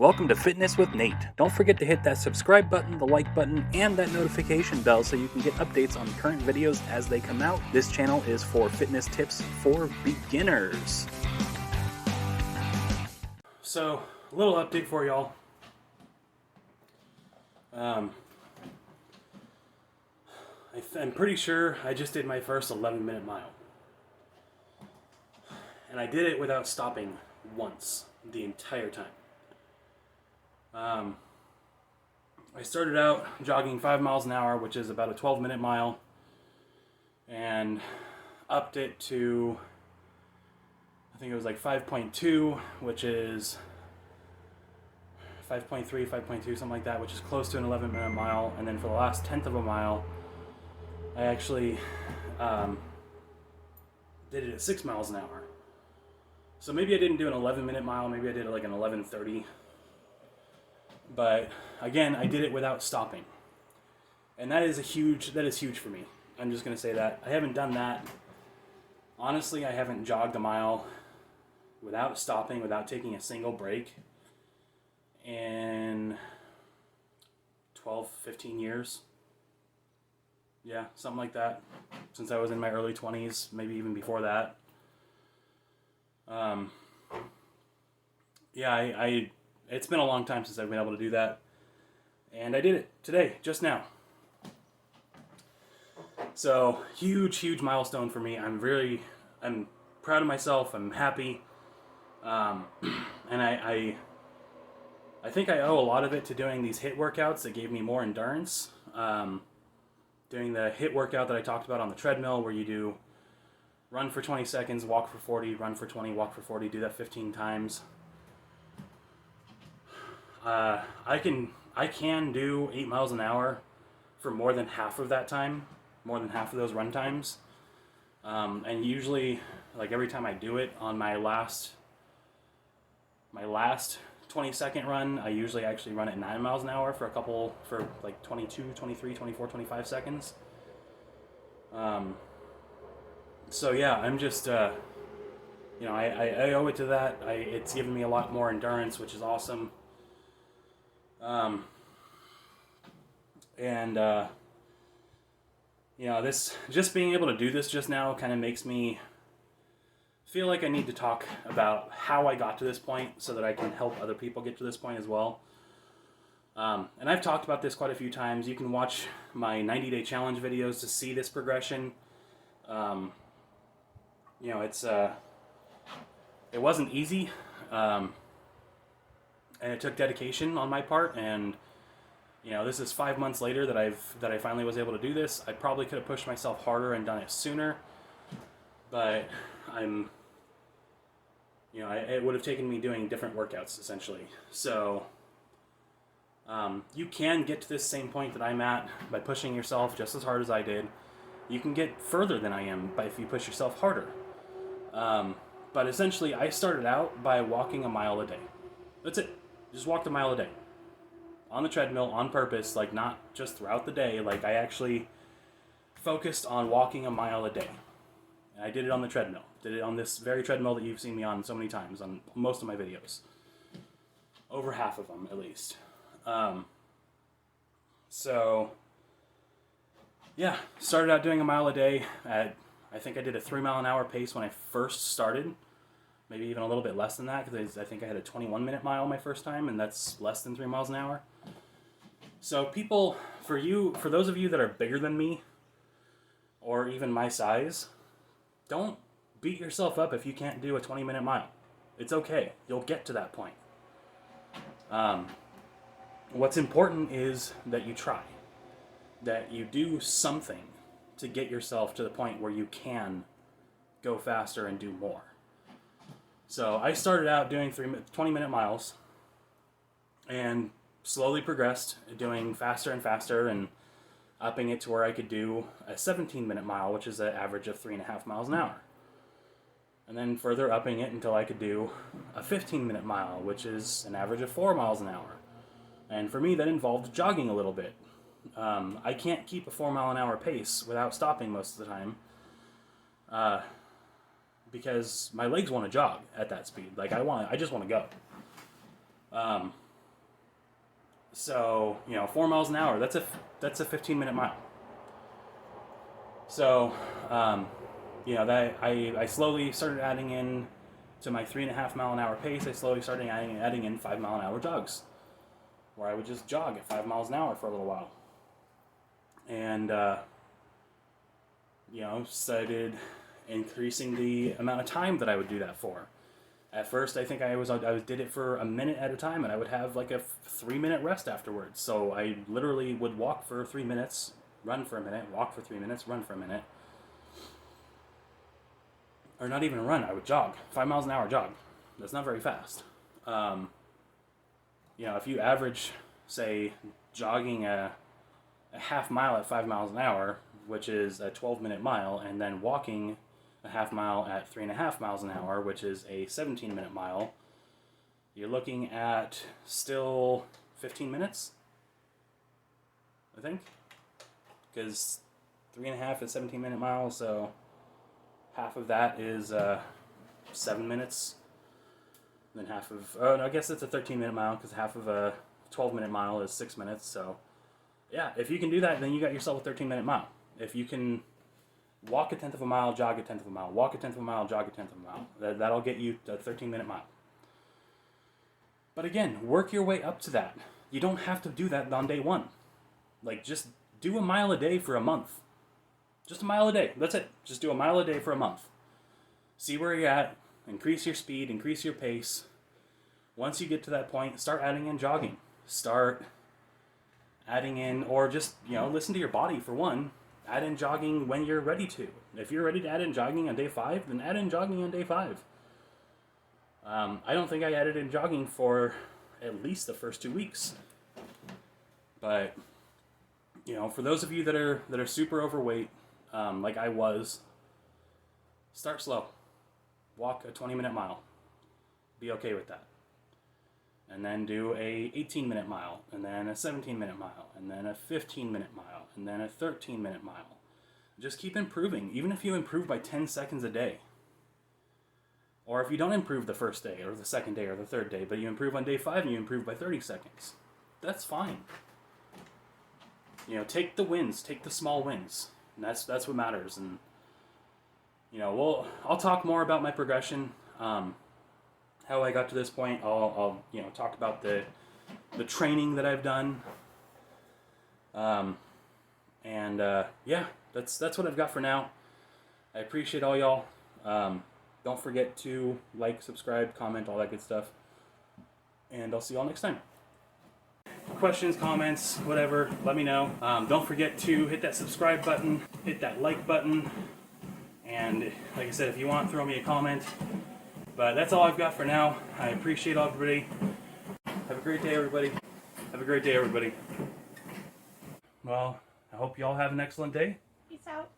Welcome to Fitness with Nate. Don't forget to hit that subscribe button, the like button, and that notification bell so you can get updates on current videos as they come out. This channel is for fitness tips for beginners. So, a little update for y'all. I'm pretty sure I just did my first 11-minute mile. And I did it without stopping once the entire time. I started out jogging 5 miles an hour, which is about a 12-minute mile, and upped it to, I think it was like 5.2, which is 5.3, 5.2, something like that, which is close to an 11-minute mile. And then for the last tenth of a mile, I actually did it at 6 miles an hour. So maybe I didn't do an 11-minute mile, maybe I did like an 11:30. But again, I did it without stopping. And that is huge for me. I'm just going to say that. I haven't done that. Honestly, I haven't jogged a mile without stopping, without taking a single break in 12, 15 years. Yeah, something like that. Since I was in my early 20s, maybe even before that. It's been a long time since I've been able to do that. And I did it today, just now. So, huge milestone for me. I'm proud of myself. I'm happy. And I think I owe a lot of it to doing these HIIT workouts that gave me more endurance. Doing the HIIT workout that I talked about on the treadmill, where you do run for 20 seconds, walk for 40, run for 20, walk for 40, do that 15 times. I can do 8 miles an hour for more than half of that time, more than half of those run times. And usually, like every time I do it on my last 20-second run, I usually actually run at 9 miles an hour for like 22, 23, 24, 25 seconds. So yeah, I'm just, I owe it to that. It's given me a lot more endurance, which is awesome. This, just being able to do this just now kind of makes me feel like I need to talk about how I got to this point so that I can help other people get to this point as well. And I've talked about this quite a few times. You can watch my 90-day challenge videos to see this progression. It wasn't easy, and it took dedication on my part, and this is 5 months later that I finally was able to do this. I probably could have pushed myself harder and done it sooner, but it would have taken me doing different workouts essentially. So you can get to this same point that I'm at by pushing yourself just as hard as I did. You can get further than I am if you push yourself harder. But essentially, I started out by walking a mile a day. That's it. Just walked a mile a day. On the treadmill, on purpose, like not just throughout the day. Like I actually focused on walking a mile a day. And I did it on the treadmill. Did it on this very treadmill that you've seen me on so many times on most of my videos. Over half of them, at least. Started out doing a mile a day at, I think I did a 3 mile an hour pace when I first started. Maybe even a little bit less than that, because I think I had a 21-minute mile my first time, and that's less than 3 miles an hour. So people, for those of you that are bigger than me, or even my size, don't beat yourself up if you can't do a 20-minute mile. It's okay. You'll get to that point. What's important is that you try. That you do something to get yourself to the point where you can go faster and do more. So I started out doing 20-minute miles and slowly progressed, doing faster and faster and upping it to where I could do a 17-minute mile, which is an average of 3.5 miles an hour. And then further upping it until I could do a 15-minute mile, which is an average of 4 miles an hour. And for me, that involved jogging a little bit. I can't keep a 4 mile an hour pace without stopping most of the time. because my legs want to jog at that speed. Like I just want to go. So, 4 miles an hour, that's a 15-minute mile. So, that I slowly started adding in to my 3.5 mile an hour pace. I slowly started adding in 5 mile an hour jogs, where I would just jog at 5 miles an hour for a little while. And, started increasing the amount of time that I would do that for. At first, I think I did it for a minute at a time, and I would have like a 3-minute rest afterwards. So I literally would walk for 3 minutes, run for a minute, walk for 3 minutes, run for a minute. Or not even a run, I would jog. 5 miles an hour jog. That's not very fast. If you average, say, jogging a half mile at 5 miles an hour, which is a 12-minute mile, and then walking a half mile at 3.5 miles an hour, which is a 17-minute mile, you're looking at still 15 minutes, I think, because 3.5 is 17-minute mile, so half of that is 7 minutes, then half of, I guess it's a 13-minute mile, because half of a 12-minute mile is 6 minutes, so yeah, if you can do that, then you got yourself a 13-minute mile. If you can walk a 1/10 of a mile, jog a 1/10 of a mile, walk a 1/10 of a mile, jog a 1/10 of a mile. That'll get you a 13-minute mile. But again, work your way up to that. You don't have to do that on day one. Like, just do a mile a day for a month. Just a mile a day. That's it. Just do a mile a day for a month. See where you're at. Increase your speed. Increase your pace. Once you get to that point, start adding in jogging. Start adding in, or just, listen to your body for one. Add in jogging when you're ready to. If you're ready to add in jogging on day 5, then add in jogging on day 5. I don't think I added in jogging for at least the first 2 weeks. But, for those of you that are super overweight, like I was, start slow. Walk a 20-minute mile. Be okay with that. And then do a 18-minute mile, and then a 17-minute mile, and then a 15-minute mile, and then a 13-minute mile. Just keep improving, even if you improve by 10 seconds a day. Or if you don't improve the first day, or the second day, or the third day, but you improve on day 5 and you improve by 30 seconds. That's fine. Take the wins, take the small wins. And that's what matters. And, I'll talk more about my progression. How I got to this point. I'll talk about the training that I've done. Yeah, that's what I've got for now. I appreciate all y'all. Don't forget to like, subscribe, comment, all that good stuff. And I'll see y'all next time. Questions, comments, whatever, let me know. Don't forget to hit that subscribe button, hit that like button, and like I said, if you want, throw me a comment. But that's all I've got for now. I appreciate everybody. Have a great day, everybody. Have a great day, everybody. Well, I hope you all have an excellent day. Peace out.